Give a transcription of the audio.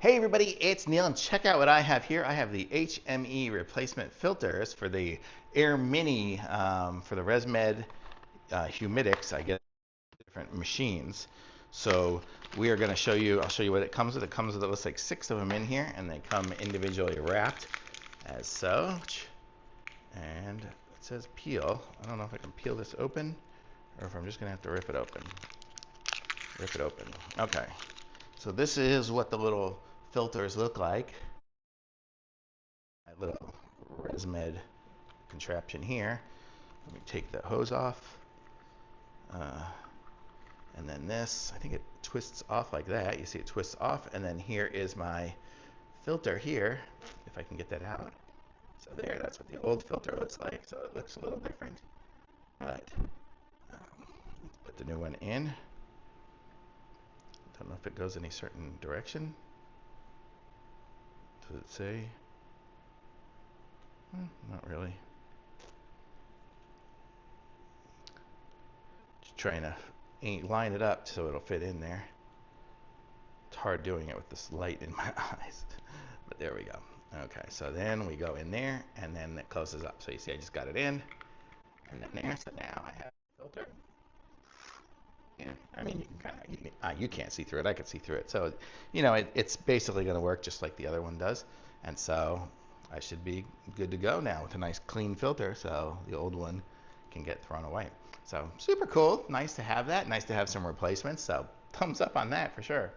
Hey everybody, it's Neil, and check out what I have here. I have the HME replacement filters for the Airmini for the Resmed HumidX. I get different machines. So we are going to show you, I'll show you what it comes with. It comes with, it looks like 6 of them in here, and they come individually wrapped as such. And it says peel. I don't know if I can peel this open or if I'm just going to have to rip it open. Rip it open. Okay. So this is what the little filters look like. My little Resmed contraption here. Let me take the hose off. And then this, I think it twists off like that. You see it twists off, and then here is my filter here, if I can get that out. So there, that's what the old filter looks like. So it looks a little different. But let's put the new one in. Don't know if it goes any certain direction. Does it say? Not really. Just trying to line it up so it'll fit in there. It's hard doing it with this light in my eyes, but there we go. Okay, so then we go in there, and then it closes up. So you see I just got it in, and then there. So now I have a filter. Yeah, I mean, you can kind of, you can't see through it. I can see through it. So, you know, it's basically going to work just like the other one does. And so I should be good to go now with a nice clean filter, so the old one can get thrown away. So super cool. Nice to have that. Nice to have some replacements. So thumbs up on that for sure.